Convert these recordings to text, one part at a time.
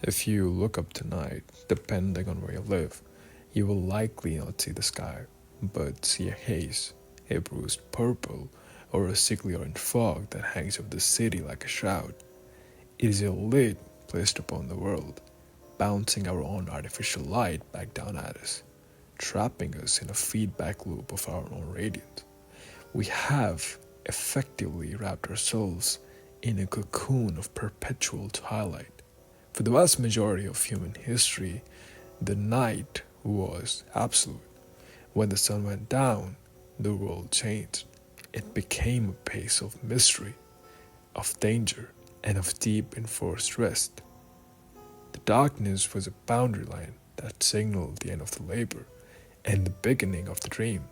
If you look up tonight, depending on where you live, you will likely not see the sky, but see a haze, a bruised purple, or a sickly orange fog that hangs over the city like a shroud. It is a lid placed upon the world, bouncing our own artificial light back down at us, trapping us in a feedback loop of our own radiance. We have effectively wrapped ourselves in a cocoon of perpetual twilight. For the vast majority of human history, the night was absolute. When the sun went down, the world changed. It became a place of mystery, of danger, and of deep enforced rest. The darkness was a boundary line that signaled the end of the labor and the beginning of the dream.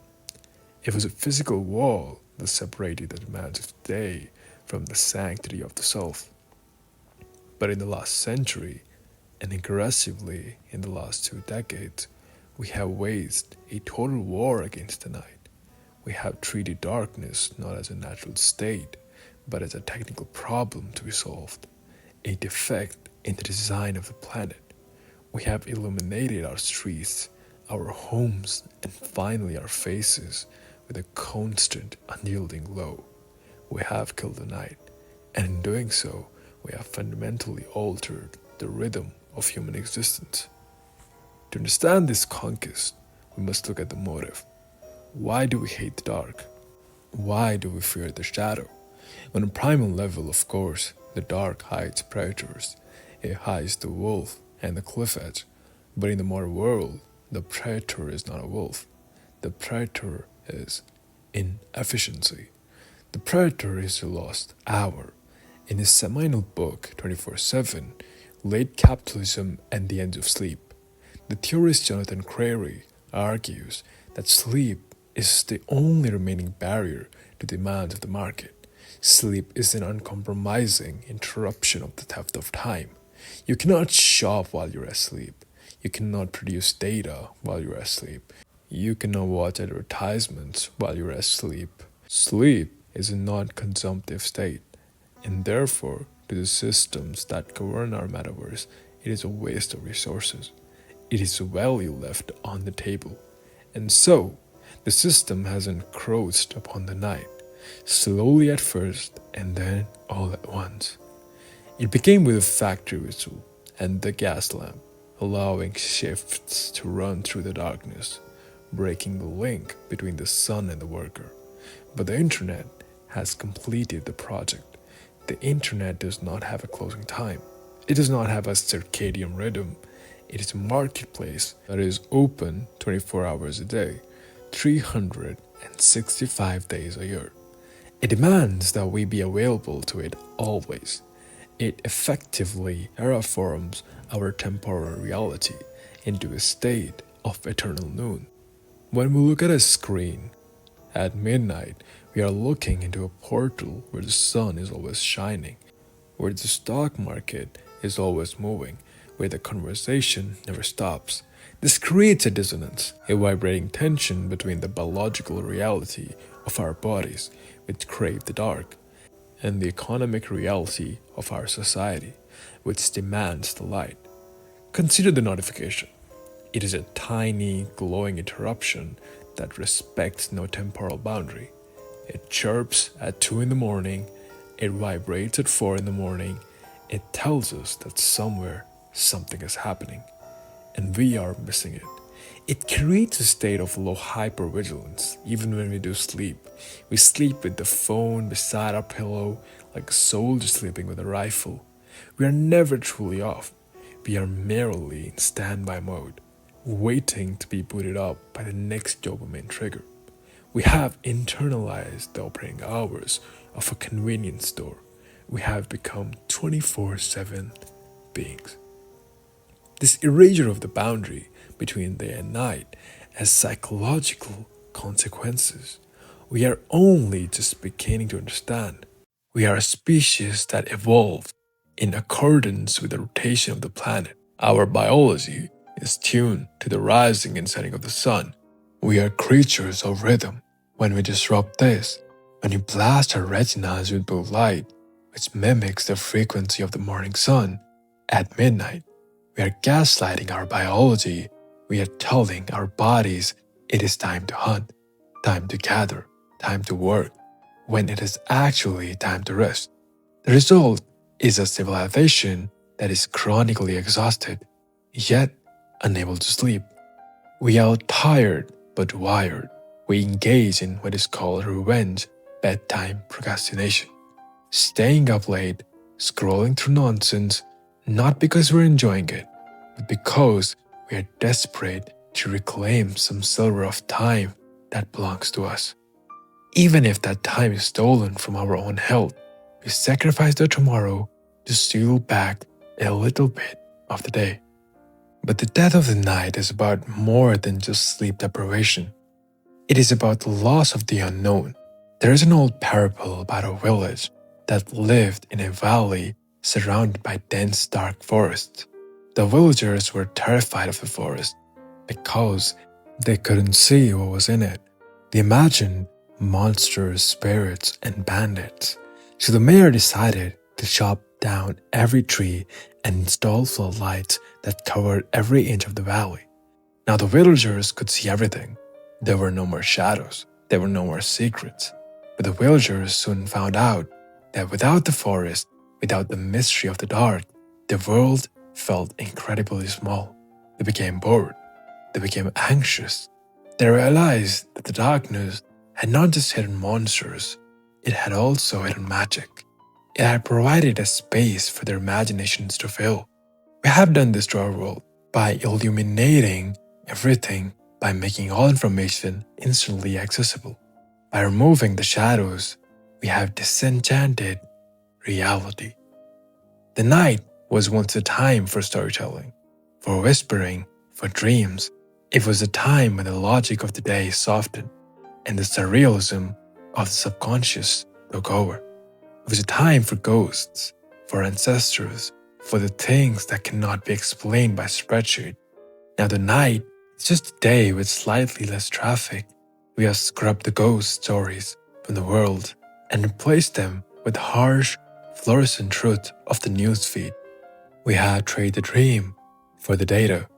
It was a physical wall that separated the demands of the day from the sanctity of the self. But in the last century, and aggressively in the last 2 decades, we have waged a total war against the night. We have treated darkness not as a natural state, but as a technical problem to be solved, a defect in the design of the planet. We have illuminated our streets, our homes, and finally our faces with a constant, unyielding glow. We have killed the night, and in doing so, we have fundamentally altered the rhythm of human existence. To understand this conquest, we must look at the motive. Why do we hate the dark? Why do we fear the shadow? On a primal level, of course, the dark hides predators. It hides the wolf and the cliff edge. But in the modern world, the predator is not a wolf. The predator is inefficiency. The predator is the lost hour. In his seminal book, 24/7, Late Capitalism and the End of Sleep, the theorist Jonathan Crary argues that sleep is the only remaining barrier to the demands of the market. Sleep is an uncompromising interruption of the theft of time. You cannot shop while you're asleep. You cannot produce data while you're asleep. You cannot watch advertisements while you're asleep. Sleep is a non-consumptive state, and therefore, to the systems that govern our metaverse, it is a waste of resources. It is value left on the table. And so, the system has encroached upon the night, slowly at first and then all at once. It began with a factory whistle and the gas lamp, allowing shifts to run through the darkness, breaking the link between the sun and the worker. But the internet has completed the project. The internet does not have a closing time. It does not have a circadian rhythm. It is a marketplace that is open 24 hours a day, 365 days a year. It demands that we be available to it always. It effectively terraforms our temporal reality into a state of eternal noon. When we look at a screen at midnight, we are looking into a portal where the sun is always shining, where the stock market is always moving, where the conversation never stops. This creates a dissonance, a vibrating tension between the biological reality of our bodies, which crave the dark, and the economic reality of our society, which demands the light. Consider the notification. It is a tiny, glowing interruption that respects no temporal boundary. It chirps at 2 in the morning, it vibrates at 4 in the morning. It tells us that somewhere something is happening, and we are missing it. It creates a state of low hypervigilance even when we do sleep. We sleep with the phone beside our pillow like a soldier sleeping with a rifle. We are never truly off. We are merely in standby mode, waiting to be booted up by the next dopamine trigger. We have internalized the operating hours of a convenience store. We have become 24/7 beings. This erasure of the boundary between day and night has psychological consequences we are only just beginning to understand. We are a species that evolved in accordance with the rotation of the planet. Our biology is tuned to the rising and setting of the sun. We are creatures of rhythm. When we disrupt this, when we blast our retinas with blue light, which mimics the frequency of the morning sun, at midnight, We are gaslighting our biology. We are telling our bodies it is time to hunt, time to gather, time to work, when it is actually time to rest. The result is a civilization that is chronically exhausted, yet unable to sleep. We are tired but wired. We engage in what is called revenge bedtime procrastination, staying up late, scrolling through nonsense, not because we're enjoying it, but because we are desperate to reclaim some sliver of time that belongs to us. Even if that time is stolen from our own health, we sacrifice the tomorrow to steal back a little bit of the day. But the death of the night is about more than just sleep deprivation. It is about the loss of the unknown. There is an old parable about a village that lived in a valley surrounded by dense dark forests. The villagers were terrified of the forest because they couldn't see what was in it. They imagined monsters, spirits, and bandits. So the mayor decided to chop down every tree and install floodlights that covered every inch of the valley. Now the villagers could see everything. There were no more shadows, there were no more secrets. But the villagers soon found out that without the forest, without the mystery of the dark, the world felt incredibly small. They became bored. They became anxious. They realized that the darkness had not just hidden monsters, it had also hidden magic. It had provided a space for their imaginations to fill. We have done this to our world by illuminating everything, by making all information instantly accessible. By removing the shadows, we have disenchanted reality. The night was once a time for storytelling, for whispering, for dreams. It was a time when the logic of the day softened and the surrealism of the subconscious took over. It was a time for ghosts, for ancestors, for the things that cannot be explained by spreadsheet. Now the night is just a day with slightly less traffic. We have scrubbed the ghost stories from the world and replaced them with harsh, fluorescent truth of the newsfeed. We have traded the dream for the data.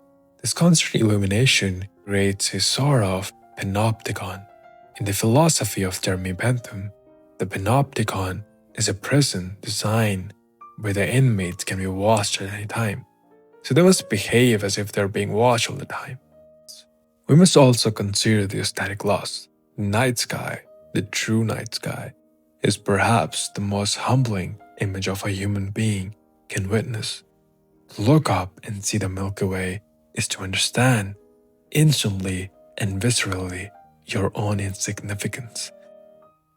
This constant illumination creates a sort of panopticon. In the philosophy of Jeremy Bentham, the panopticon is a prison designed where the inmates can be watched at any time. So they must behave as if they're being watched all the time. We must also consider the aesthetic loss. The night sky, the true night sky, is perhaps the most humbling image of a human being can witness. To look up and see the Milky Way is to understand, instantly and viscerally, your own insignificance.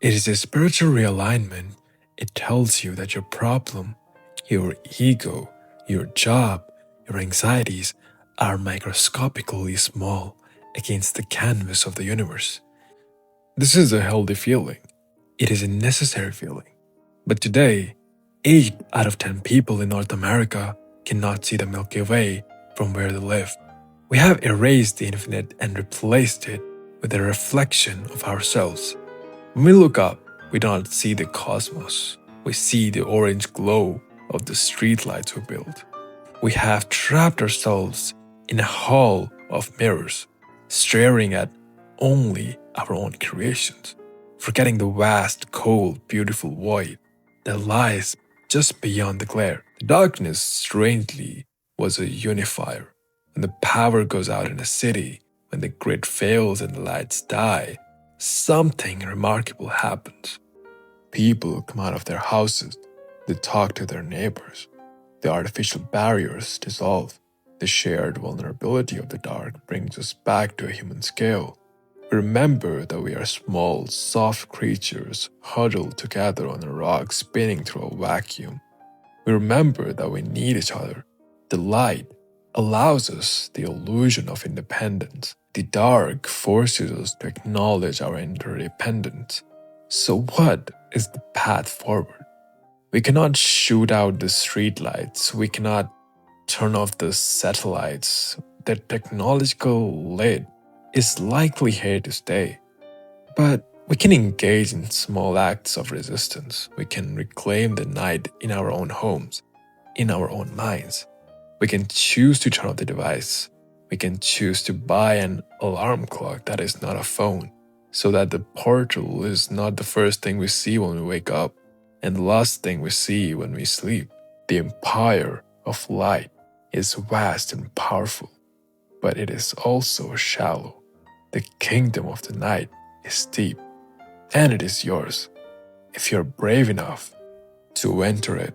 It is a spiritual realignment. It tells you that your problem, your ego, your job, your anxieties are microscopically small against the canvas of the universe. This is a healthy feeling. It is a necessary feeling. But today, 8 out of 10 people in North America cannot see the Milky Way from where they live. We have erased the infinite and replaced it with a reflection of ourselves. When we look up, we do not see the cosmos. We see the orange glow of the streetlights we built. We have trapped ourselves in a hall of mirrors, staring at only our own creations, forgetting the vast, cold, beautiful void that lies just beyond the glare. The darkness, strangely, was a unifier. When the power goes out in a city, when the grid fails and the lights die, something remarkable happens. People come out of their houses, they talk to their neighbors. The artificial barriers dissolve. The shared vulnerability of the dark brings us back to a human scale. We remember that we are small, soft creatures huddled together on a rock spinning through a vacuum. We remember that we need each other. The light allows us the illusion of independence. The dark forces us to acknowledge our interdependence. So what is the path forward? We cannot shoot out the streetlights. We cannot turn off the satellites. The technological lid is likely here to stay. But we can engage in small acts of resistance. We can reclaim the night in our own homes, in our own minds. We can choose to turn off the device. We can choose to buy an alarm clock that is not a phone, so that the portal is not the first thing we see when we wake up and the last thing we see when we sleep. The empire of light is vast and powerful, but it is also shallow. The kingdom of the night is deep, and it is yours if you're brave enough to enter it.